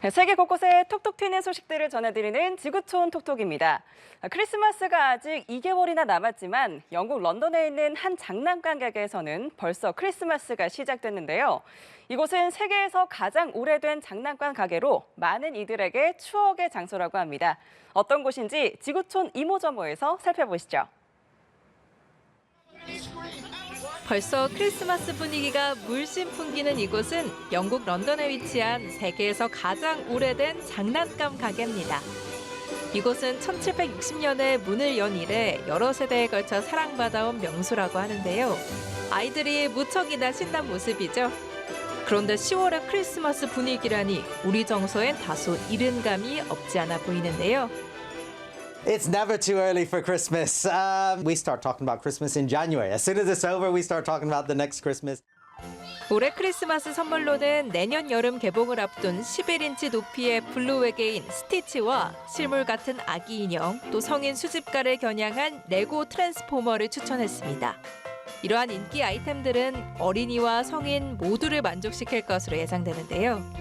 세계 곳곳에 톡톡 튀는 소식들을 전해드리는 지구촌 톡톡입니다. 크리스마스가 아직 2개월이나 남았지만 영국 런던에 있는 한 장난감 가게에서는 벌써 크리스마스가 시작됐는데요. 이곳은 세계에서 가장 오래된 장난감 가게로 많은 이들에게 추억의 장소라고 합니다. 어떤 곳인지 지구촌 이모저모에서 살펴보시죠. 벌써 크리스마스 분위기가 물씬 풍기는 이곳은 영국 런던에 위치한 세계에서 가장 오래된 장난감 가게입니다. 이곳은 1760년에 문을 연 이래 여러 세대에 걸쳐 사랑받아온 명소라고 하는데요. 아이들이 무척이나 신난 모습이죠. 그런데 10월의 크리스마스 분위기라니 우리 정서엔 다소 이른 감이 없지 않아 보이는데요. It's never too early for Christmas. We start talking about Christmas in January. As soon as it's over, we start talking about the next Christmas. 올해 크리스마스 선물로는 내년 여름 개봉을 앞둔 11인치 높이의 블루 외계인 스티치와 실물 같은 아기 인형, 또 성인 수집가를 겨냥한 레고 트랜스포머를 추천했습니다. 이러한 인기 아이템들은 어린이와 성인 모두를 만족시킬 것으로 예상되는데요.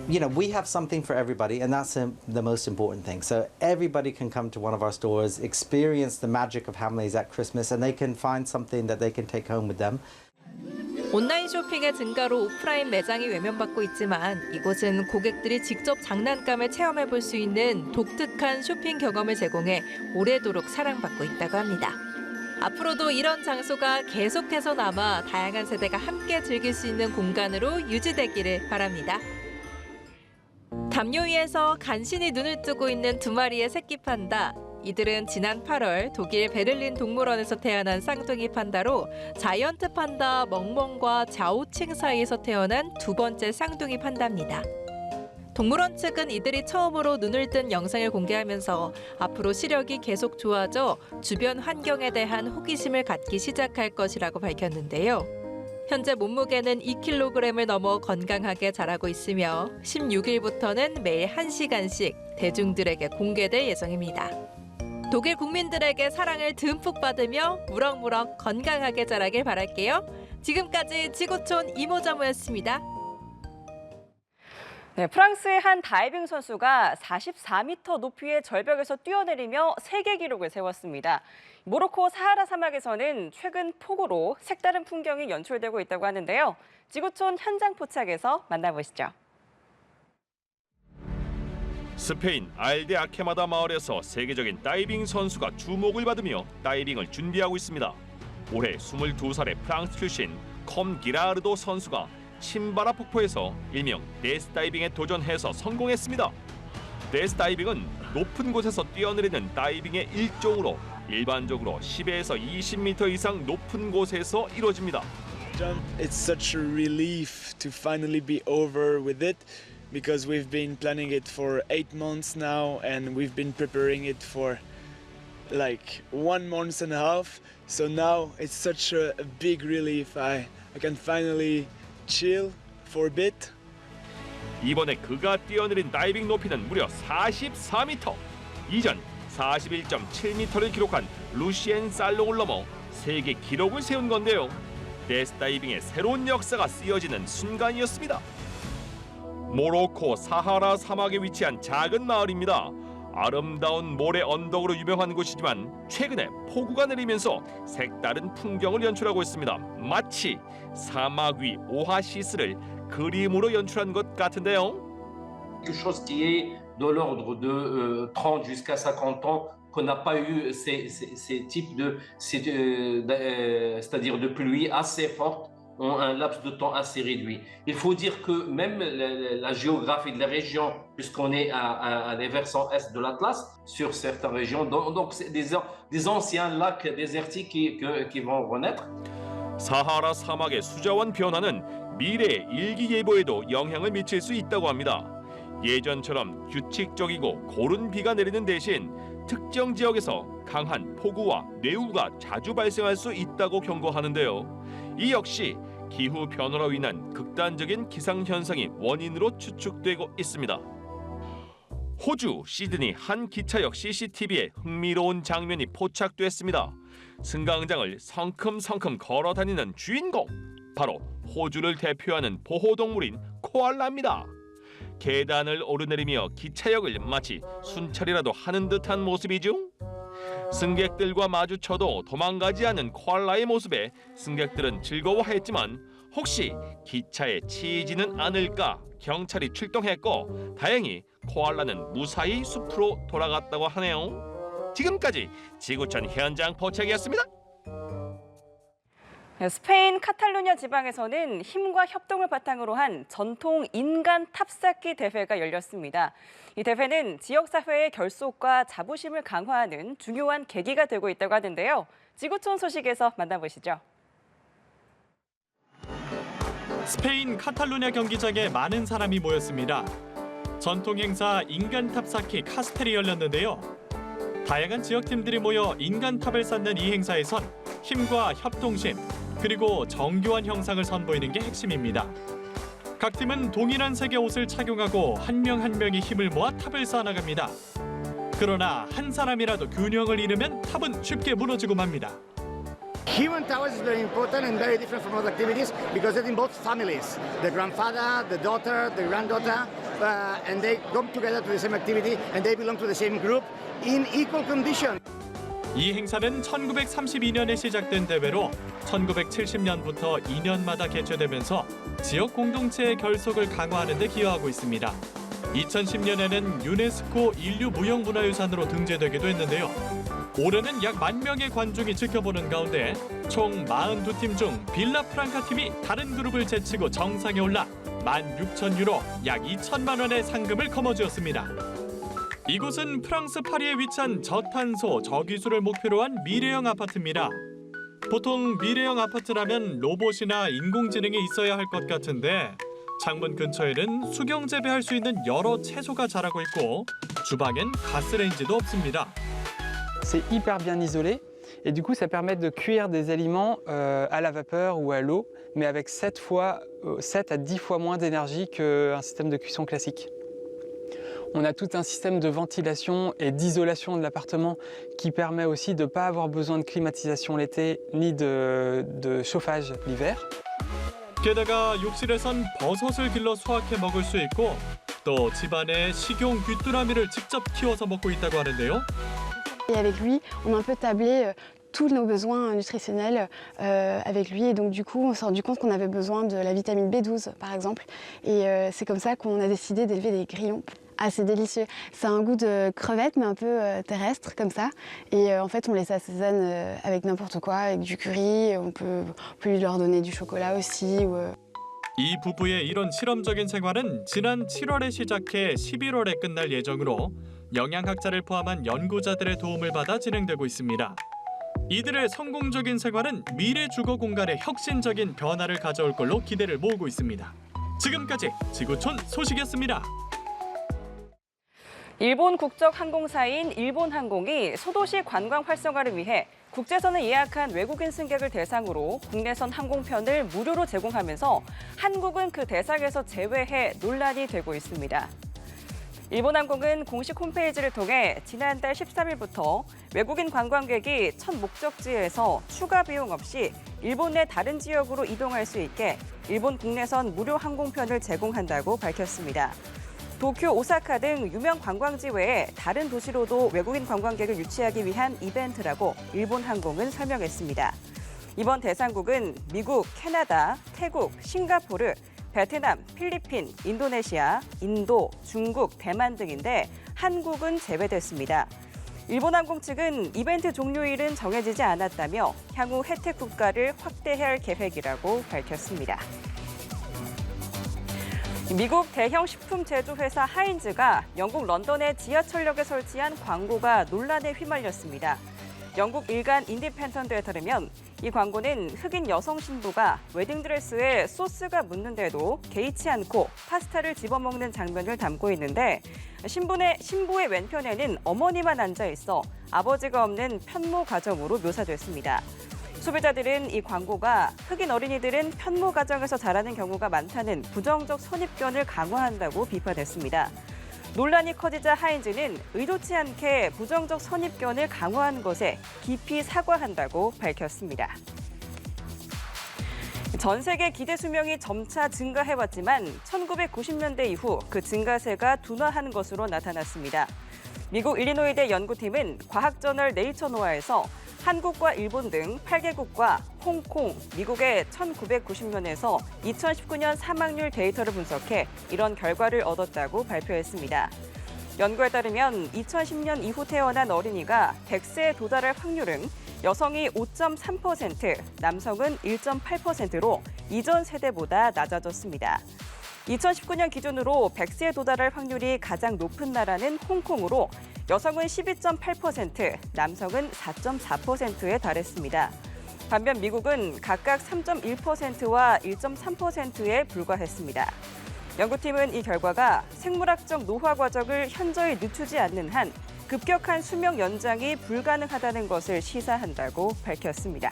You know, we have something for everybody, and that's the most important thing. So everybody can come to one of our stores, experience the magic of Hamleys at Christmas, and they can find something that they can take home with them. 온라인 쇼핑의 증가로 오프라인 매장이 외면받고 있지만 이곳은 고객들이 직접 장난감을 체험해 볼 수 있는 독특한 쇼핑 경험을 제공해 오래도록 사랑받고 있다고 합니다. 앞으로도 이런 장소가 계속해서 남아 다양한 세대가 함께 즐길 수 있는 공간으로 유지되기를 바랍니다. 담요 위에서 간신히 눈을 뜨고 있는 두 마리의 새끼 판다. 이들은 지난 8월 독일 베를린 동물원에서 태어난 쌍둥이 판다로 자이언트 판다 멍멍과 자오칭 사이에서 태어난 두 번째 쌍둥이 판다입니다. 동물원 측은 이들이 처음으로 눈을 뜬 영상을 공개하면서 앞으로 시력이 계속 좋아져 주변 환경에 대한 호기심을 갖기 시작할 것이라고 밝혔는데요. 현재 몸무게는 2kg을 넘어 건강하게 자라고 있으며 16일부터는 매일 1시간씩 대중들에게 공개될 예정입니다. 독일 국민들에게 사랑을 듬뿍 받으며 무럭무럭 건강하게 자라길 바랄게요. 지금까지 지구촌 이모저모였습니다. 네, 프랑스의 한 다이빙 선수가 44m 높이의 절벽에서 뛰어내리며 세계 기록을 세웠습니다. 모로코 사하라 사막에서는 최근 폭우로 색다른 풍경이 연출되고 있다고 하는데요. 지구촌 현장 포착에서 만나보시죠. 스페인 알데 아케마다 마을에서 세계적인 다이빙 선수가 주목을 받으며 다이빙을 준비하고 있습니다. 올해 22살의 프랑스 출신 컴 기라르도 선수가 침바라 폭포에서 일명 데스다이빙에 도전해서 성공했습니다. 데스다이빙은 높은 곳에서 뛰어내리는 다이빙의 일종으로 일반적으로 10에서 20m 이상 높은 곳에서 이루어집니다. It's such a relief to finally be over with it because we've been planning it for 8 months now and we've been preparing it for like 1 month and a half. So now it's such a big relief. I can finally chill for a bit. 이번에 그가 뛰어내린 다이빙 높이는 무려 44m. 이전 41.7m를 기록한 루시엔 살롱을 넘어 세계 기록을 세운 건데요. 데스다이빙의 새로운 역사가 쓰여지는 순간이었습니다. 모로코 사하라 사막에 위치한 작은 마을입니다. 아름다운 모래 언덕으로 유명한 곳이지만 최근에 폭우가 내리면서 색다른 풍경을 연출하고 있습니다. 마치 사막 위 오아시스를 그림으로 연출한 것 같은데요. Quelque chose qui est de l'ordre de 30 jusqu'à 50 ans qu'on n'a pas eu ces types c'est-à-dire de pluie assez forte en un laps de temps assez réduit. Il faut dire que même la géographie de la région, puisqu'on est à les versants est de l'Atlas, sur certaines régions, donc c'est des anciens lacs désertiques qui vont renaître. 사하라 사막의 수자원 변화는 미래의 일기예보에도 영향을 미칠 수 있다고 합니다. 예전처럼 규칙적이고 고른 비가 내리는 대신 특정 지역에서 강한 폭우와 뇌우가 자주 발생할 수 있다고 경고하는데요. 이 역시 기후 변화로 인한 극단적인 기상 현상이 원인으로 추측되고 있습니다. 호주 시드니 한 기차역 CCTV에 흥미로운 장면이 포착됐습니다. 승강장을 성큼성큼 걸어다니는 주인공, 바로 호주를 대표하는 보호동물인 코알라입니다. 계단을 오르내리며 기차역을 마치 순찰이라도 하는 듯한 모습이죠. 승객들과 마주쳐도 도망가지 않는 코알라의 모습에 승객들은 즐거워했지만 혹시 기차에 치이지는 않을까 경찰이 출동했고 다행히 코알라는 무사히 숲으로 돌아갔다고 하네요. 지금까지 지구촌 현장 포착이었습니다. 스페인 카탈루냐 지방에서는 힘과 협동을 바탕으로 한 전통 인간 탑쌓기 대회가 열렸습니다. 이 대회는 지역사회의 결속과 자부심을 강화하는 중요한 계기가 되고 있다고 하는데요. 지구촌 소식에서 만나보시죠. 스페인 카탈루냐 경기장에 많은 사람이 모였습니다. 전통 행사 인간 탑쌓기 카스텔이 열렸는데요. 다양한 지역팀들이 모여 인간 탑을 쌓는 이 행사에선 힘과 협동심, 그리고 정교한 형상을 선보이는 게 핵심입니다. 각 팀은 동일한 색의 옷을 착용하고 한 명 한 명이 힘을 모아 탑을 쌓아나갑니다. 그러나 한 사람이라도 균형을 잃으면 탑은 쉽게 무너지고 맙니다. Human towers is very important and very different from other activities because it involves families, the grandfather, the daughter, the granddaughter, and they come together to the same activity and they belong to the same group in equal condition. 이 행사는 1932년에 시작된 대회로 1970년부터 2년마다 개최되면서 지역 공동체의 결속을 강화하는 데 기여하고 있습니다. 2010년에는 유네스코 인류무형문화유산으로 등재되기도 했는데요. 올해는 약 10,000명의 관중이 지켜보는 가운데 총 42팀 중 빌라프랑카 팀이 다른 그룹을 제치고 정상에 올라 16,000유로, 약 2천만 원의 상금을 거머쥐었습니다. 이곳은 프랑스 파리에 위치한 저탄소, 저기술을 목표로 한 미래형 아파트입니다. 보통 미래형 아파트라면 로봇이나 인공지능이 있어야 할 것 같은데 창문 근처에는 수경 재배할 수 있는 여러 채소가 자라고 있고 주방엔 가스레인지도 없습니다. C'est hyper bien isolé et du coup ça permet de cuire des aliments à la vapeur ou à l'eau, mais avec 7 à 10 fois moins d'énergie qu'un système de cuisson classique. On a tout un système de ventilation et d'isolation de l'appartement qui permet aussi de ne pas avoir besoin de climatisation l'été ni de chauffage l'hiver. 게다가 욕실에선 버섯을 길러 수확해 먹을 수 있고 또 집안에 식용 귀뚜라미를 직접 키워서 먹고 있다고 하는데요. Et avec lui, on a un peu tablé tous nos besoins nutritionnels avec lui. Et donc du coup, on s'est rendu compte qu'on avait besoin de la vitamine B12, par exemple. Et c'est comme ça qu'on a décidé d'élever des grillons. Ah, c'est délicieux. Ça a un goût de crevette, mais un peu terrestre, comme ça. Et en fait, on les assaisonne avec n'importe quoi, avec du curry. On peut lui leur donner du chocolat aussi. 이 부부의 이런 실험적인 생활은 지난 7월에 시작해 11월에 끝날 예정으로 영양학자를 포함한 연구자들의 도움을 받아 진행되고 있습니다. 이들의 성공적인 생활은 미래 주거 공간에 혁신적인 변화를 가져올 걸로 기대를 모으고 있습니다. 지금까지 지구촌 소식이었습니다. 일본 국적 항공사인 일본항공이 소도시 관광 활성화를 위해 국제선을 예약한 외국인 승객을 대상으로 국내선 항공편을 무료로 제공하면서 한국은 그 대상에서 제외해 논란이 되고 있습니다. 일본항공은 공식 홈페이지를 통해 지난달 13일부터 외국인 관광객이 첫 목적지에서 추가 비용 없이 일본 내 다른 지역으로 이동할 수 있게 일본 국내선 무료 항공편을 제공한다고 밝혔습니다. 도쿄, 오사카 등 유명 관광지 외에 다른 도시로도 외국인 관광객을 유치하기 위한 이벤트라고 일본항공은 설명했습니다. 이번 대상국은 미국, 캐나다, 태국, 싱가포르, 베트남, 필리핀, 인도네시아, 인도, 중국, 대만 등인데 한국은 제외됐습니다. 일본항공 측은 이벤트 종료일은 정해지지 않았다며 향후 혜택 국가를 확대할 계획이라고 밝혔습니다. 미국 대형 식품 제조회사 하인즈가 영국 런던의 지하철역에 설치한 광고가 논란에 휘말렸습니다. 영국 일간 인디펜던트에 따르면 이 광고는 흑인 여성 신부가 웨딩드레스에 소스가 묻는데도 개의치 않고 파스타를 집어먹는 장면을 담고 있는데 신부의 왼편에는 어머니만 앉아 있어 아버지가 없는 편모 가정으로 묘사됐습니다. 소비자들은 이 광고가 흑인 어린이들은 편모 가정에서 자라는 경우가 많다는 부정적 선입견을 강화한다고 비판했습니다. 논란이 커지자 하인즈는 의도치 않게 부정적 선입견을 강화한 것에 깊이 사과한다고 밝혔습니다. 전 세계 기대 수명이 점차 증가해왔지만 1990년대 이후 그 증가세가 둔화한 것으로 나타났습니다. 미국 일리노이대 연구팀은 과학저널 네이처노아에서 한국과 일본 등 8개국과 홍콩, 미국의 1990년에서 2019년 사망률 데이터를 분석해 이런 결과를 얻었다고 발표했습니다. 연구에 따르면 2010년 이후 태어난 어린이가 100세에 도달할 확률은 여성이 5.3%, 남성은 1.8%로 이전 세대보다 낮아졌습니다. 2019년 기준으로 100세에 도달할 확률이 가장 높은 나라는 홍콩으로 여성은 12.8%, 남성은 4.4%에 달했습니다. 반면 미국은 각각 3.1%와 1.3%에 불과했습니다. 연구팀은 이 결과가 생물학적 노화 과정을 현저히 늦추지 않는 한 급격한 수명 연장이 불가능하다는 것을 시사한다고 밝혔습니다.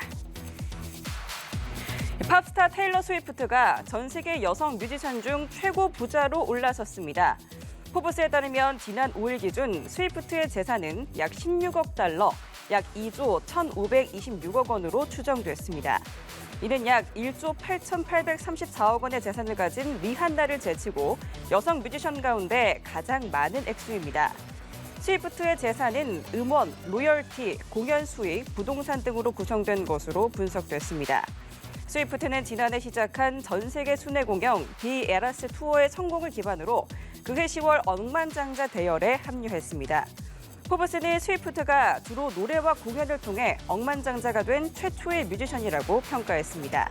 팝스타 테일러 스위프트가 전 세계 여성 뮤지션 중 최고 부자로 올라섰습니다. 포브스에 따르면 지난 5일 기준 스위프트의 재산은 약 16억 달러, 약 2조 1,526억 원으로 추정됐습니다. 이는 약 1조 8,834억 원의 재산을 가진 리한나를 제치고 여성 뮤지션 가운데 가장 많은 액수입니다. 스위프트의 재산은 음원, 로열티, 공연 수익, 부동산 등으로 구성된 것으로 분석됐습니다. 스위프트는 지난해 시작한 전 세계 순회 공연 디 에라스 투어의 성공을 기반으로 그해 10월 억만장자 대열에 합류했습니다. 포브스는 스위프트가 주로 노래와 공연을 통해 억만장자가 된 최초의 뮤지션이라고 평가했습니다.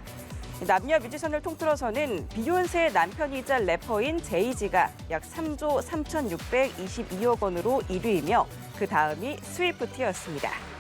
남녀 뮤지션을 통틀어서는 비욘세의 남편이자 래퍼인 제이지가 약 3조 3,622억 원으로 1위이며 그 다음이 스위프트였습니다.